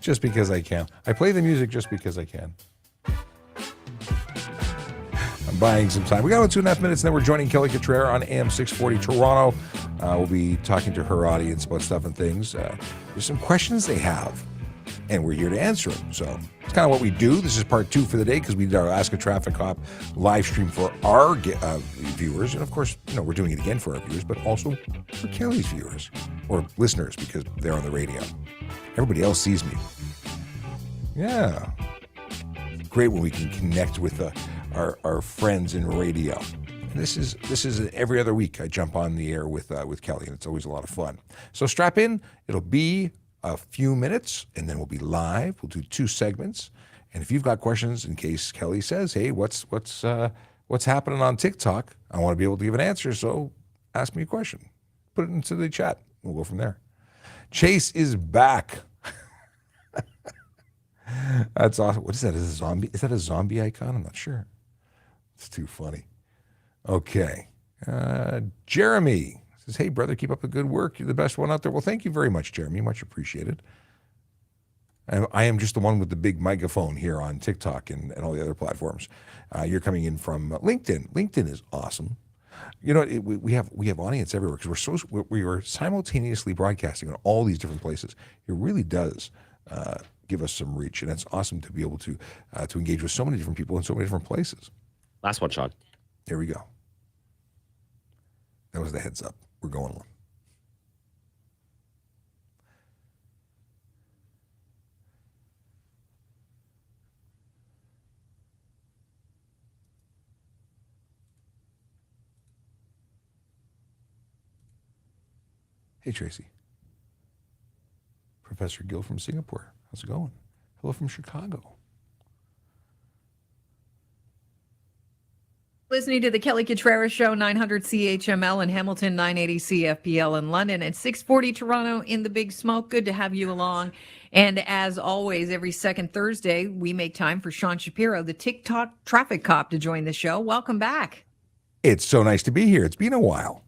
Just because I can. I play the music just because I can. I'm buying some time. We got about 2.5 minutes, and then we're joining Kelly Cutrara on AM640 Toronto. We'll be talking to her audience about stuff and things. There's some questions they have, and we're here to answer them. So it's kind of what we do. This is part 2 for the day because we did our Ask a Traffic Cop live stream for our viewers. And of course, we're doing it again for our viewers, but also for Kelly's viewers or listeners because they're on the radio. Everybody else sees me. Yeah. Great when we can connect with our friends in radio. And this is every other week I jump on the air with Kelly, and it's always a lot of fun. So strap in. It'll be a few minutes, and then we'll be live. We'll do 2 segments. And if you've got questions, in case Kelly says, "Hey, what's happening on TikTok?" I want to be able to give an answer. So ask me a question. Put it into the chat. We'll go from there. Chase is back. That's awesome. What is that? Is it a zombie? Is that a zombie icon? I'm not sure. It's too funny. Okay. Jeremy says, "Hey, brother, keep up the good work. You're the best one out there." Well, thank you very much, Jeremy. Much appreciated. I am just the one with the big microphone here on TikTok and all the other platforms. You're coming in from LinkedIn. LinkedIn is awesome. We have audience everywhere because we are simultaneously broadcasting on all these different places. It really does give us some reach, and it's awesome to be able to engage with so many different people in so many different places. Last one, Sean. There we go. That was the heads up. We're going on. Hey, Tracy. Professor Gill from Singapore. How's it going? Hello from Chicago. Listening to the Kelly Cutrara Show, 900 CHML in Hamilton, 980 CFPL in London, and 640 Toronto in the Big Smoke. Good to have you along. And as always, every second Thursday, we make time for Sean Shapiro, the TikTok traffic cop, to join the show. Welcome back. It's so nice to be here. It's been a while.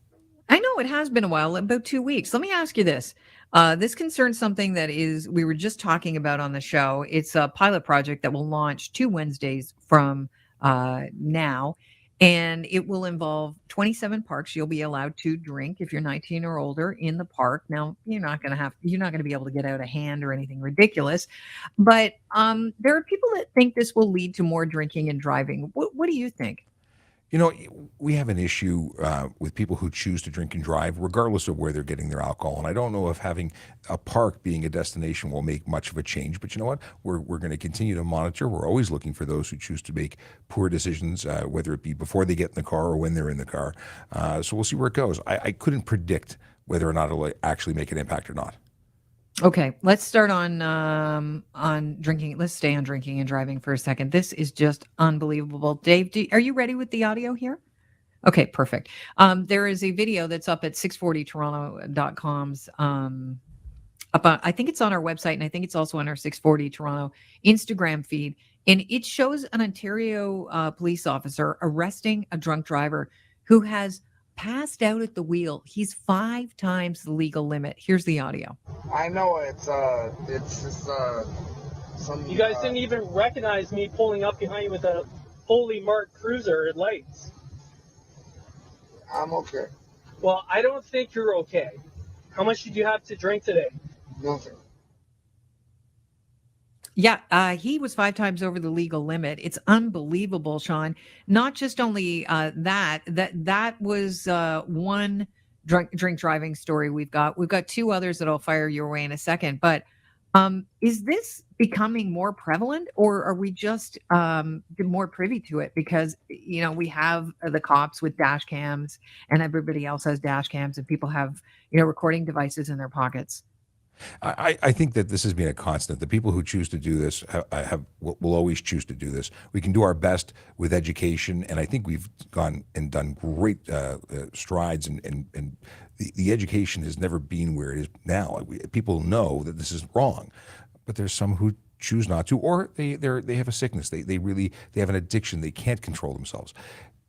I know it has been a while, about 2 weeks. Let me ask you this. This concerns something that we were just talking about on the show. It's a pilot project that will launch 2 Wednesdays from now. And it will involve 27 parks. You'll be allowed to drink if you're 19 or older in the park. Now, you're not going to be able to get out a hand or anything ridiculous. But there are people that think this will lead to more drinking and driving. What do you think? We have an issue with people who choose to drink and drive, regardless of where they're getting their alcohol. And I don't know if having a park being a destination will make much of a change. But you know what? We're going to continue to monitor. We're always looking for those who choose to make poor decisions, whether it be before they get in the car or when they're in the car. So we'll see where it goes. I couldn't predict whether or not it'll actually make an impact or not. Okay, let's start on drinking. Let's stay on drinking and driving for a second. This is just unbelievable. Dave, are you ready with the audio here? Okay, perfect. There is a video that's up at 640toronto.com's I think it's on our website, and I think it's also on our 640 Toronto Instagram feed. And it shows an Ontario police officer arresting a drunk driver who has passed out at the wheel. He's 5 times the legal limit. Here's the audio. I know it's just some. You guys didn't even recognize me pulling up behind you with a fully marked cruiser at lights. I'm okay. Well, I don't think you're okay. How much did you have to drink today? Nothing. Yeah, he was 5 times over the legal limit. It's unbelievable, Sean. Not just only that was one drink driving story we've got. We've got 2 others that I'll fire your way in a second. But is this becoming more prevalent, or are we just more privy to it? Because, we have the cops with dash cams, and everybody else has dash cams, and people have, recording devices in their pockets. I think that this has been a constant. The people who choose to do this will always choose to do this. We can do our best with education, and I think we've gone and done great strides, and the education has never been where it is now. People know that this is wrong, but there's some who choose not to, or they have a sickness. They have an addiction. They can't control themselves.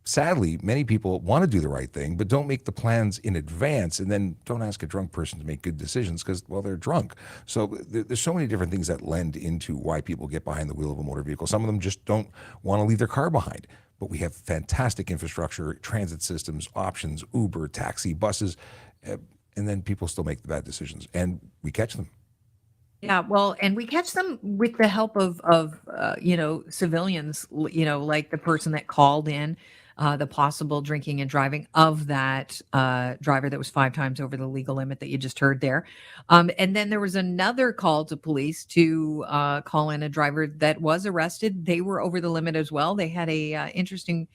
sadly, many people want to do the right thing, but don't make the plans in advance, and then don't ask a drunk person to make good decisions because, well, they're drunk. So there's so many different things that lend into why people get behind the wheel of a motor vehicle. Some of them just don't want to leave their car behind. But we have fantastic infrastructure, transit systems, options, Uber, taxi, buses, and then people still make the bad decisions, and we catch them. Yeah, well, and we catch them with the help of civilians, like the person that called in the possible drinking and driving of that driver that was 5 times over the legal limit that you just heard there. And then there was another call to police to call in a driver that was arrested. They were over the limit as well. They had a interesting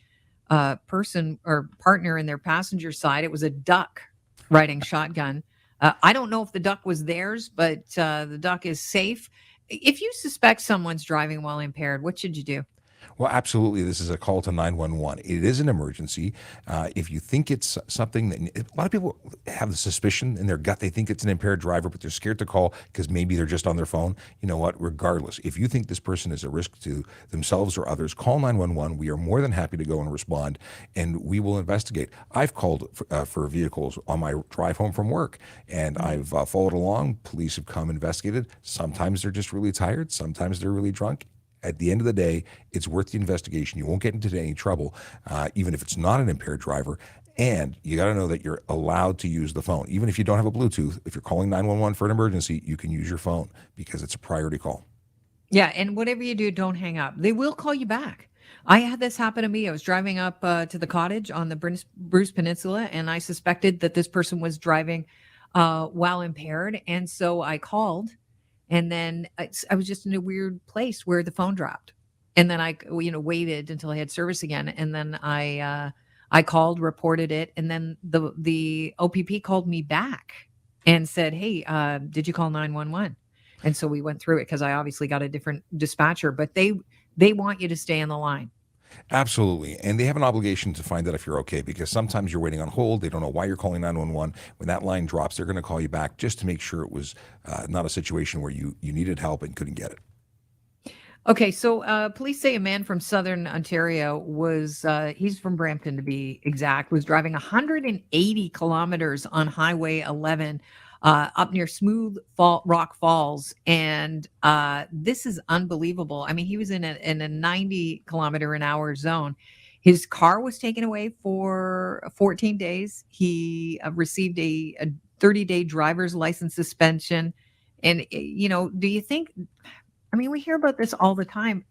person or partner in their passenger side. It was a duck riding shotgun. I don't know if the duck was theirs, but the duck is safe. If you suspect someone's driving while impaired, what should you do? Well, absolutely. This is a call to 911. It is an emergency. If you think it's something that a lot of people have the suspicion in their gut, they think it's an impaired driver, but they're scared to call because maybe they're just on their phone. You know what? Regardless, if you think this person is a risk to themselves or others, call 911. We are more than happy to go and respond, and we will investigate. I've called for vehicles on my drive home from work, and I've followed along. Police have come, investigated. Sometimes they're just really tired. Sometimes they're really drunk. At the end of the day, it's worth the investigation. You won't get into any trouble, even if it's not an impaired driver. And you got to know that you're allowed to use the phone. Even if you don't have a Bluetooth, if you're calling 911 for an emergency, you can use your phone because it's a priority call. Yeah, and whatever you do, don't hang up. They will call you back. I had this happen to me. I was driving up to the cottage on the Bruce Peninsula, and I suspected that this person was driving while impaired. And so I called. And then I was just in a weird place where the phone dropped. And then I, waited until I had service again. And then I called, reported it. And then the OPP called me back and said, "Hey, did you call 911?" And so we went through it because I obviously got a different dispatcher, but they want you to stay on the line. Absolutely. And they have an obligation to find out if you're okay because sometimes you're waiting on hold. They don't know why you're calling 911. When that line drops, they're going to call you back just to make sure it was not a situation where you needed help and couldn't get it. Okay, so police say a man from Southern Ontario he's from Brampton to be exact, was driving 180 kilometers on Highway 11 up near Smooth Rock Falls. And this is unbelievable. I mean, he was in a 90-kilometer-an-hour zone. His car was taken away for 14 days. He received a 30-day driver's license suspension. And, do you think, I mean, we hear about this all the time.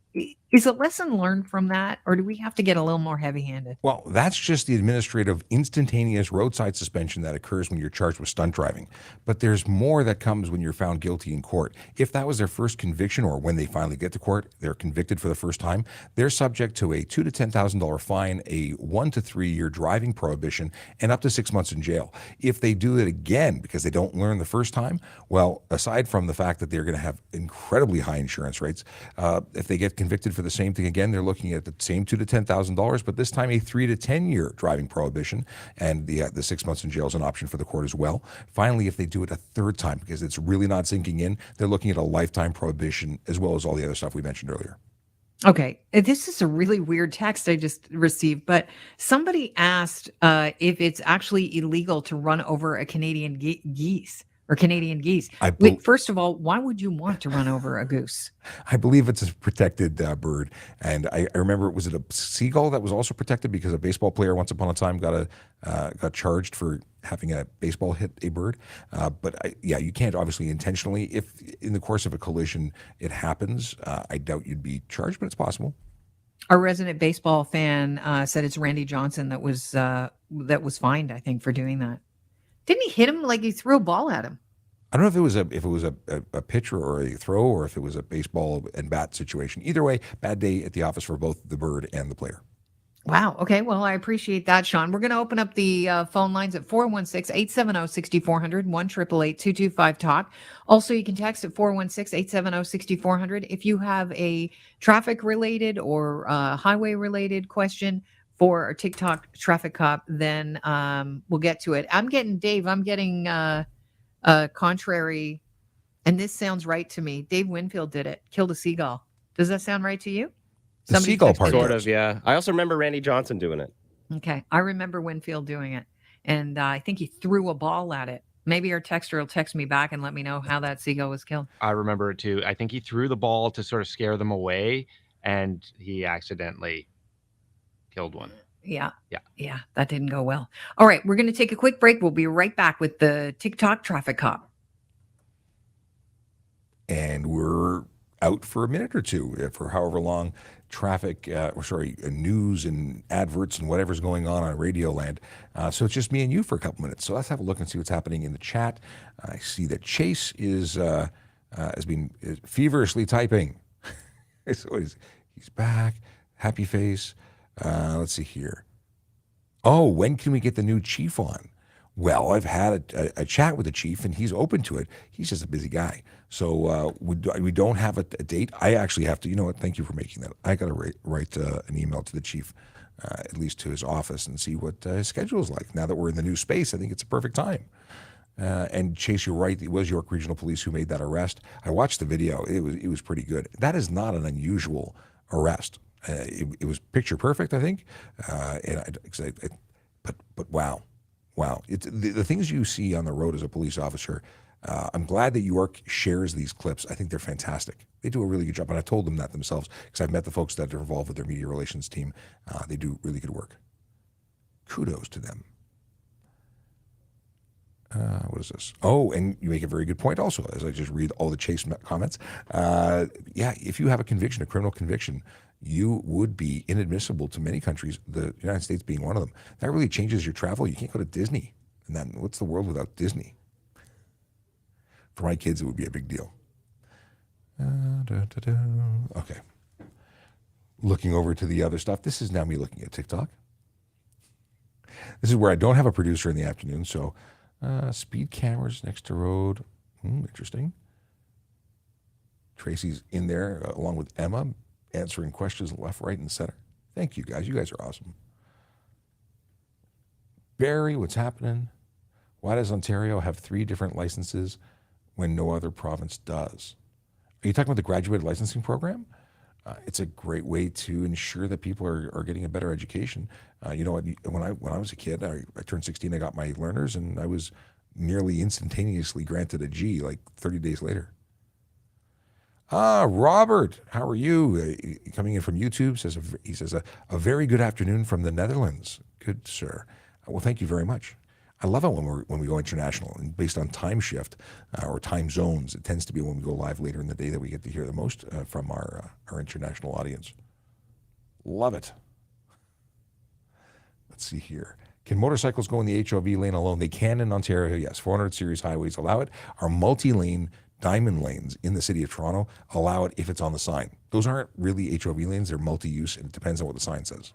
Is a lesson learned from that, or do we have to get a little more heavy-handed? Well, that's just the administrative instantaneous roadside suspension that occurs when you're charged with stunt driving. But there's more that comes when you're found guilty in court. If that was their first conviction, or when they finally get to court, they're convicted for the first time, they're subject to a $2,000 to $10,000 fine, a 1 to 3 year driving prohibition, and up to 6 months in jail. If they do it again because they don't learn the first time, well, aside from the fact that they're going to have incredibly high insurance rates, if they get convicted for the same thing again, they're looking at the same $2,000 to $10,000, but this time a 3 to 10 year driving prohibition, and the 6 months in jail is an option for the court as well. Finally, if they do it a third time because it's really not sinking in, they're looking at a lifetime prohibition as well as all the other stuff we mentioned earlier. Okay, this is a really weird text I just received, but somebody asked if it's actually illegal to run over a Canadian geese. Or Canadian geese. Wait, first of all, why would you want to run over a goose? I believe it's a protected bird. And I remember, was it a seagull that was also protected because a baseball player once upon a time got charged for having a baseball hit a bird? You can't obviously intentionally. If in the course of a collision it happens, I doubt you'd be charged, but it's possible. Our resident baseball fan said it's Randy Johnson that was fined, I think, for doing that. Didn't he hit him like he threw a ball at him? I don't know if it was a pitcher or a throw, or if it was a baseball and bat situation. Either way, bad day at the office for both the bird and the player. Wow. Okay. Well, I appreciate that, Sean. We're going to open up the phone lines at 416-870-6400, 1-888-225-TALK. Also, you can text at 416-870-6400. If you have a traffic-related or highway-related question for our TikTok traffic cop, then we'll get to it. I'm getting contrary, and this sounds right to me. Dave Winfield did it. Killed a seagull. Does that sound right to you? The seagull part. Sort of, yeah. I also remember Randy Johnson doing it. Okay. I remember Winfield doing it. And I think he threw a ball at it. Maybe our texter will text me back and let me know how that seagull was killed. I remember it too. I think he threw the ball to sort of scare them away, and he accidentally killed one. Yeah. Yeah. Yeah. That didn't go well. All right. We're going to take a quick break. We'll be right back with the TikTok traffic cop. And we're out for a minute or two for however long news and adverts and whatever's going on Radio Land. So it's just me and you for a couple minutes. So let's have a look and see what's happening in the chat. I see that Chase has been feverishly typing. So he's back, happy face. Let's see here. Oh, when can we get the new chief on? Well, I've had a chat with the chief, and he's open to it. He's just a busy guy. So we don't have a date. I actually have to, you know what, thank you for making that. I got to write an email to the chief, at least to his office, and see what his schedule is like. Now that we're in the new space, I think it's a perfect time. And Chase, you're right. It was York Regional Police who made that arrest. I watched the video. It was pretty good. That is not an unusual arrest. It was picture perfect, I think. But wow. It's the things you see on the road as a police officer. I'm glad that York shares these clips. I think they're fantastic. They do a really good job, and I told them that themselves because I've met the folks that are involved with their media relations team. They do really good work. Kudos to them. What is this? Oh, and you make a very good point also, as I just read all the Chase comments. If you have a conviction, a criminal conviction, you would be inadmissible to many countries, the United States being one of them. That really changes your travel. You can't go to Disney. And then what's the world without Disney? For my kids, it would be a big deal. Okay. Looking over to the other stuff. This is now me looking at TikTok. This is where I don't have a producer in the afternoon, so speed cameras next to road. Interesting. Tracy's in there along with Emma, answering questions left, right, and center. Thank you, guys. You guys are awesome. Barry, what's happening? Why does Ontario have 3 different licenses when no other province does? Are you talking about the graduate licensing program? It's a great way to ensure that people are getting a better education. You know, when I was a kid, I turned 16, I got my learners, and I was nearly instantaneously granted a G like 30 days later. Robert, how are you? Coming in from YouTube, he says a very good afternoon from the Netherlands. Good, sir. Well, thank you very much. I love it when we go international, and based on time shift or time zones, it tends to be when we go live later in the day that we get to hear the most from our international audience. Love it. Let's see here. Can motorcycles go in the HOV lane alone? They can in Ontario, yes. 400 series highways allow it. Our multi-lane diamond lanes in the city of Toronto allow it if it's on the sign. Those aren't really HOV lanes, they're multi-use, and it depends on what the sign says.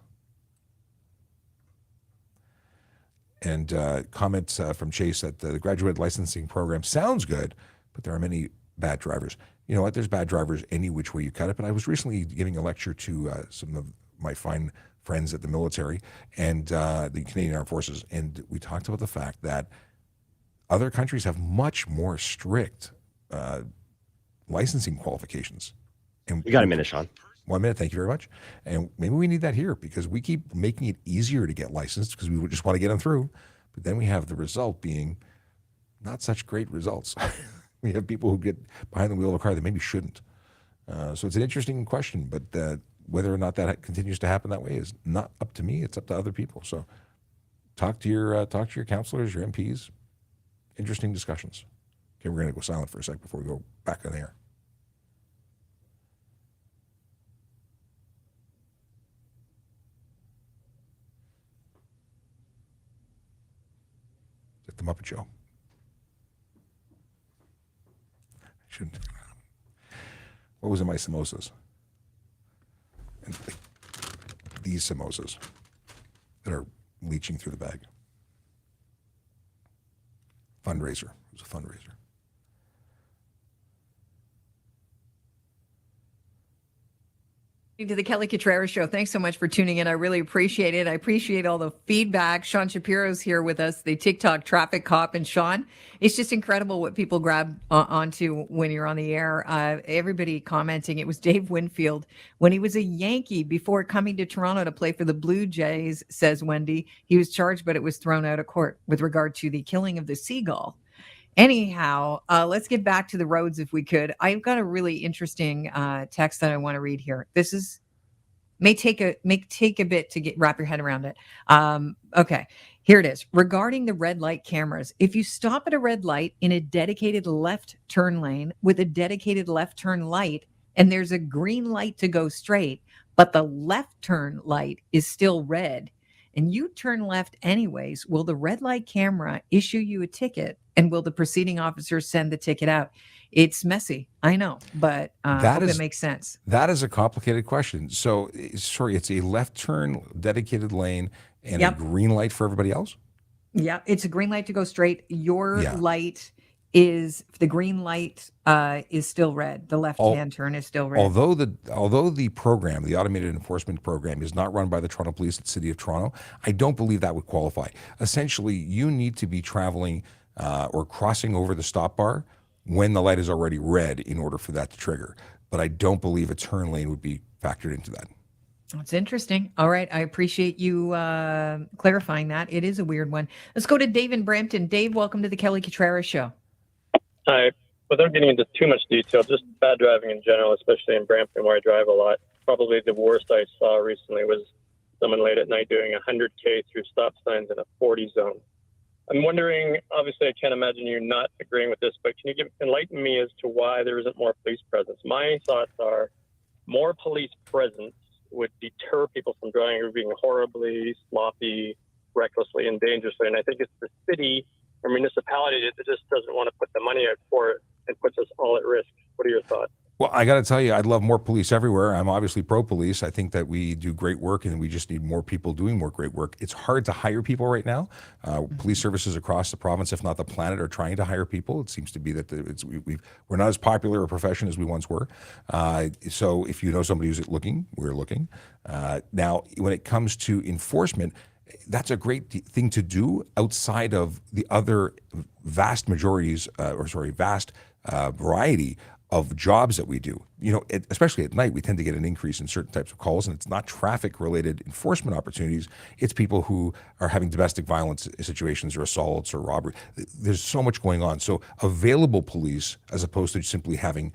And comments from Chase that the graduate licensing program sounds good, but there are many bad drivers. You know what? There's bad drivers any which way you cut it. But I was recently giving a lecture to some of my fine friends at the military and the Canadian Armed Forces, and we talked about the fact that other countries have much more strict licensing qualifications. And you got a minute, Sean. 1 minute, thank you very much. And maybe we need that here because we keep making it easier to get licensed because we just want to get them through. But then we have the result being not such great results. We have people who get behind the wheel of a car that maybe shouldn't. So it's an interesting question, but whether or not that continues to happen that way is not up to me. It's up to other people. So talk to your counselors, your MPs. Interesting discussions. Okay, we're going to go silent for a sec before we go back on the air. It's the Muppet Show. I shouldn't. What was in my samosas? And these samosas that are leaching through the bag. Fundraiser. It was a fundraiser. To the Kelly Cutrara Show. Thanks so much for tuning in. I really appreciate it. I appreciate all the feedback. Sean Shapiro's here with us, the TikTok traffic cop. And Sean, it's just incredible what people grab onto when you're on the air. Everybody commenting. It was Dave Winfield when he was a Yankee before coming to Toronto to play for the Blue Jays, says Wendy. He was charged, but it was thrown out of court with regard to the killing of the seagull. Anyhow, let's get back to the roads if we could. I've got a really interesting text that I want to read here. This is may take a bit to wrap your head around it. Okay, here it is. Regarding the red light cameras, if you stop at a red light in a dedicated left turn lane with a dedicated left turn light, and there's a green light to go straight, but the left turn light is still red, and you turn left anyways, will the red light camera issue you a ticket, and will the proceeding officer send the ticket out? It's messy, I know, but hope it makes sense. That is a complicated question. So, sorry, it's a left turn dedicated lane and a green light for everybody else? Yeah, it's a green light to go straight. Your light is, the green light is still red. The left-hand turn is still red. Although the program, the automated enforcement program, is not run by the Toronto Police at the City of Toronto, I don't believe that would qualify. Essentially, you need to be traveling or crossing over the stop bar when the light is already red in order for that to trigger. But I don't believe a turn lane would be factored into that. That's interesting. All right. I appreciate you clarifying that. It is a weird one. Let's go to Dave in Brampton. Dave, welcome to the Kelly Cutrara Show. Hi. Without getting into too much detail, just bad driving in general, especially in Brampton where I drive a lot. Probably the worst I saw recently was someone late at night doing 100K through stop signs in a 40 zone. I'm wondering, obviously I can't imagine you not agreeing with this, but can you enlighten me as to why there isn't more police presence? My thoughts are more police presence would deter people from driving or being horribly, sloppy, recklessly, and dangerously. And I think it's the city or municipality that just doesn't want to put the money out for it and puts us all at risk. What are your thoughts? Well, I got to tell you, I'd love more police everywhere. I'm obviously pro-police. I think that we do great work and we just need more people doing more great work. It's hard to hire people right now. Police services across the province, if not the planet, are trying to hire people. It seems to be that we're not as popular a profession as we once were. So if you know somebody who's looking, we're looking. Now, when it comes to enforcement, that's a great thing to do outside of the other vast variety of jobs that we do. You know, especially at night, we tend to get an increase in certain types of calls, and it's not traffic-related enforcement opportunities. It's people who are having domestic violence situations or assaults or robbery. There's so much going on. So available police, as opposed to simply having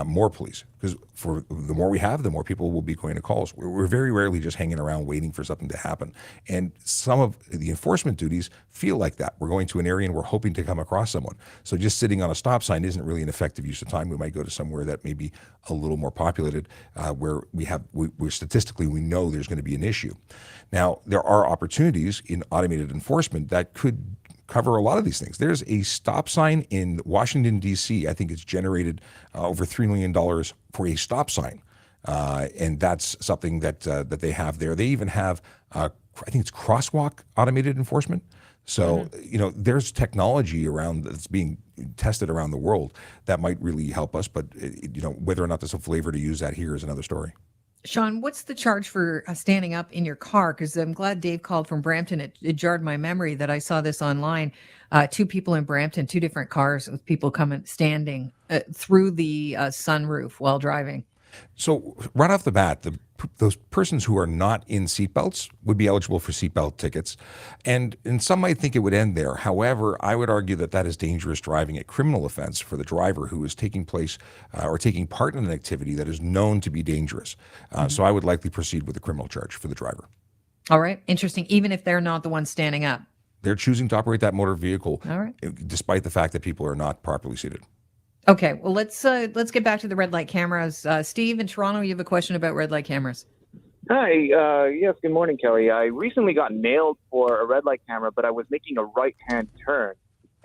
more police, because for the more we have, the more people will be going to calls. We're very rarely just hanging around waiting for something to happen. And some of the enforcement duties feel like that. We're going to an area and we're hoping to come across someone. So just sitting on a stop sign isn't really an effective use of time. We might go to somewhere that may be a little more populated, where we're statistically, we know there's going to be an issue. Now, there are opportunities in automated enforcement that could cover a lot of these things. There's a stop sign in Washington, D.C. I think it's generated over $3 million for a stop sign. And that's something that they have there. They even have, I think it's crosswalk automated enforcement. So, you know, there's technology around that's being tested around the world that might really help us. But, you know, whether or not there's a flavor to use that here is another story. Sean, what's the charge for standing up in your car? Because I'm glad Dave called from Brampton. It jarred my memory that I saw this online. Two people in Brampton, two different cars with people standing through the sunroof while driving. So right off the bat, those persons who are not in seatbelts would be eligible for seatbelt tickets. And some might think it would end there. However, I would argue that that is dangerous driving, a criminal offense for the driver who is taking place or taking part in an activity that is known to be dangerous. So I would likely proceed with a criminal charge for the driver. All right. Interesting. Even if they're not the one standing up. They're choosing to operate that motor vehicle, all right, despite the fact that people are not properly seated. Okay, well, let's get back to the red light cameras. Steve in Toronto, you have a question about red light cameras. Hi, yes, good morning, Kelly. I recently got nailed for a red light camera, but I was making a right-hand turn.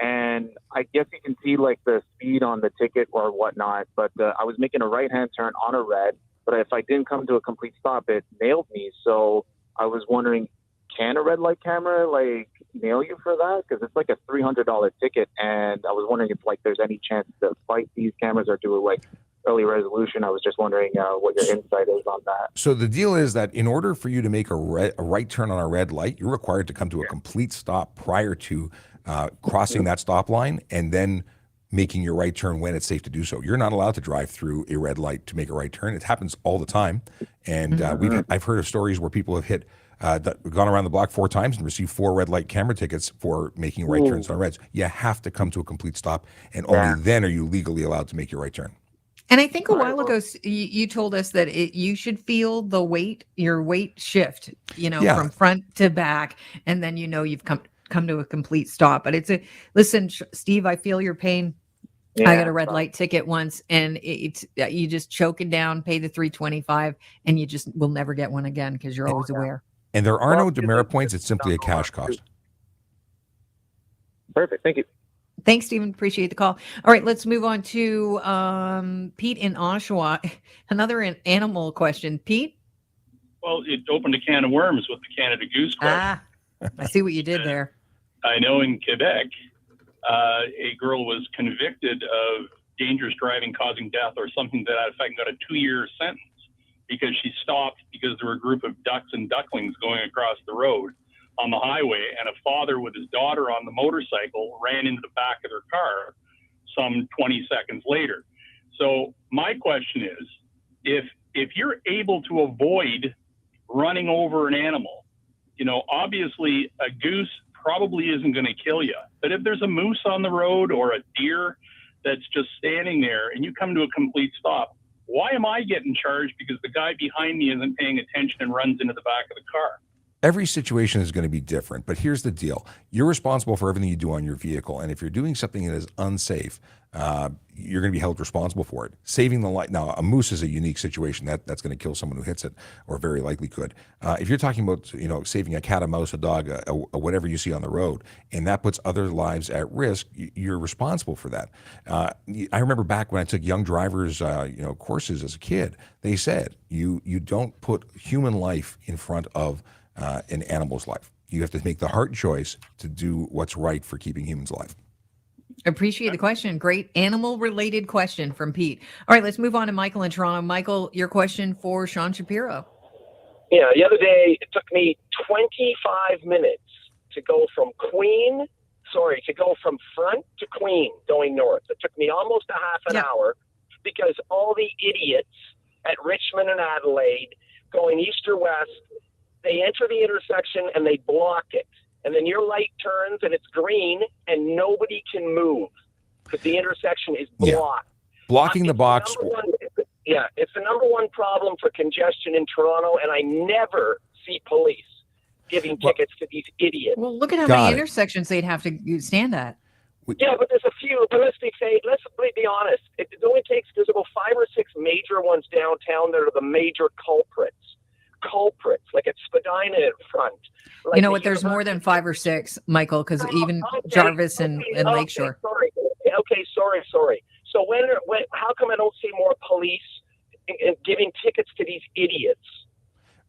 And I guess you can see, like, the speed on the ticket or whatnot, but I was making a right-hand turn on a red, but if I didn't come to a complete stop, it nailed me. So I was wondering, can a red light camera, like, nail you for that? Because it's like a $300 ticket, and I was wondering if, like, there's any chance to fight these cameras or do, like, early resolution. I was just wondering what your insight is on that. So the deal is that in order for you to make a right turn on a red light, you're required to come to a complete stop prior to crossing that stop line and then making your right turn when it's safe to do so. You're not allowed to drive through a red light to make a right turn. It happens all the time, and I've heard of stories where people have hit gone around the block 4 times and received 4 red light camera tickets for making right turns on reds. You have to come to a complete stop, and only then are you legally allowed to make your right turn. And I think a while ago you told us that you should feel the weight, your weight shift, from front to back, and then you've come to a complete stop. But listen, Steve, I feel your pain. I got a red light ticket once, and you just choke it down, pay the $3.25, and you just will never get one again because you're always aware. And there are no demerit points. It's simply a cash cost. Perfect. Thank you. Thanks, Stephen. Appreciate the call. All right, let's move on to Pete in Oshawa. Another animal question. Pete? Well, it opened a can of worms with the Canada Goose question. I see what you did there. I know in Quebec, a girl was convicted of dangerous driving causing death or something to that effect, got a 2-year sentence because she stopped because there were a group of ducks and ducklings going across the road on the highway, and a father with his daughter on the motorcycle ran into the back of their car some 20 seconds later. So my question is, if you're able to avoid running over an animal, obviously a goose probably isn't going to kill you. But if there's a moose on the road or a deer that's just standing there and you come to a complete stop, why am I getting charged because the guy behind me isn't paying attention and runs into the back of the car? Every situation is going to be different, but here's the deal. You're responsible for everything you do on your vehicle, and if you're doing something that is unsafe, you're going to be held responsible for it. Saving the life. Now, a moose is a unique situation. That's going to kill someone who hits it, or very likely could. If you're talking about saving a cat, a mouse, a dog, whatever you see on the road, and that puts other lives at risk, you're responsible for that. I remember back when I took young drivers courses as a kid, they said you don't put human life in front of an animal's life. You have to make the hard choice to do what's right for keeping humans alive. Appreciate the question. Great animal-related question from Pete. All right, let's move on to Michael in Toronto. Michael, your question for Sean Shapiro. Yeah, the other day it took me 25 minutes to go from front to Queen going north. It took me almost a half an hour because all the idiots at Richmond and Adelaide going east or west, they enter the intersection and they block it. And then your light turns and it's green and nobody can move because the intersection is blocked. Blocking the box. It's the number one problem for congestion in Toronto, and I never see police giving tickets to these idiots. Well, look at how many intersections they'd have to stand at. Yeah, but there's a few. But let's be honest. It only takes, there's about 5 or 6 major ones downtown that are the major culprits, like at Spadina in front. Like you know what? There's more than 5 or 6, Michael, because even Jarvis and Lakeshore. Sorry. So how come I don't see more police giving tickets to these idiots?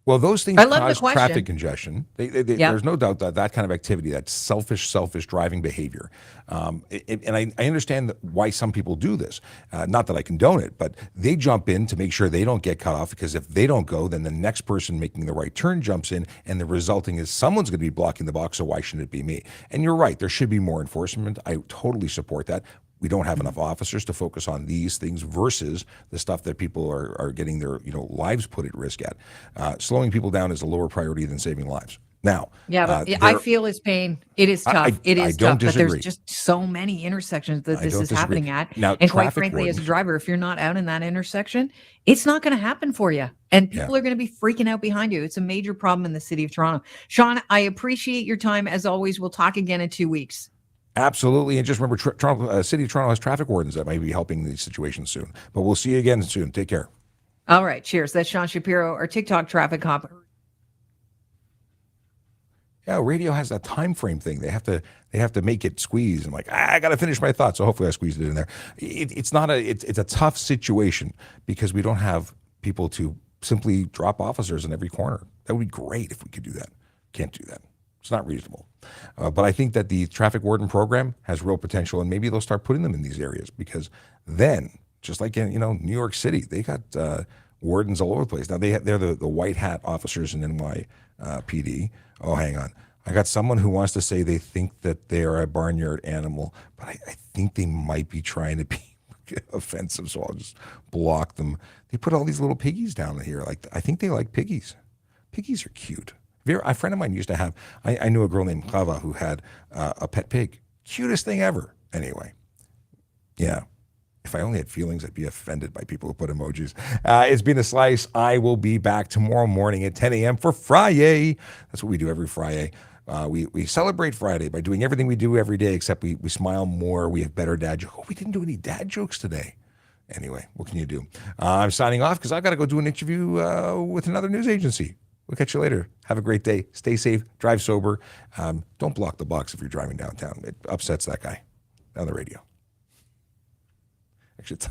Well, those things cause traffic congestion. There's no doubt that kind of activity, that selfish driving behavior. And I understand why some people do this. Not that I condone it, but they jump in to make sure they don't get cut off, because if they don't go, then the next person making the right turn jumps in, and the resulting is someone's going to be blocking the box, so why shouldn't it be me? And you're right, there should be more enforcement. I totally support that. We don't have enough officers to focus on these things versus the stuff that people are getting their lives put at risk at. Slowing people down is a lower priority than saving lives. Now, I feel his pain. It is tough. It is tough, but there's just so many intersections that this is happening at. Now, and quite frankly, as a driver, if you're not out in that intersection, it's not going to happen for you. And people are going to be freaking out behind you. It's a major problem in the city of Toronto. Sean, I appreciate your time. As always, we'll talk again in 2 weeks. Absolutely. And just remember, City of Toronto has traffic wardens that might be helping these situations soon. But we'll see you again soon. Take care. All right. Cheers. That's Sean Shapiro, our TikTok traffic cop. Yeah, radio has that time frame thing. They have to make it squeeze. I'm like, I got to finish my thought. So hopefully I squeezed it in there. It's a tough situation because we don't have people to simply drop officers in every corner. That would be great if we could do that. Can't do that. It's not reasonable. But I think that the traffic warden program has real potential, and maybe they'll start putting them in these areas, because then just like in New York City, they got wardens all over the place. Now they're the white hat officers in NYPD. Oh, hang on. I got someone who wants to say they think that they are a barnyard animal, but I think they might be trying to be offensive, so I'll just block them. They put all these little piggies down here. Like, I think they like piggies. Piggies are cute. A friend of mine used to have, I knew a girl named Chava who had a pet pig. Cutest thing ever. Anyway, yeah. If I only had feelings, I'd be offended by people who put emojis. It's been a slice. I will be back tomorrow morning at 10 a.m. for Friday. That's what we do every Friday. We celebrate Friday by doing everything we do every day, except we smile more. We have better dad jokes. Oh, we didn't do any dad jokes today. Anyway, what can you do? I'm signing off because I've got to go do an interview with another news agency. We'll catch you later. Have a great day. Stay safe. Drive sober. Don't block the box if you're driving downtown. It upsets that guy on the radio. Actually, it's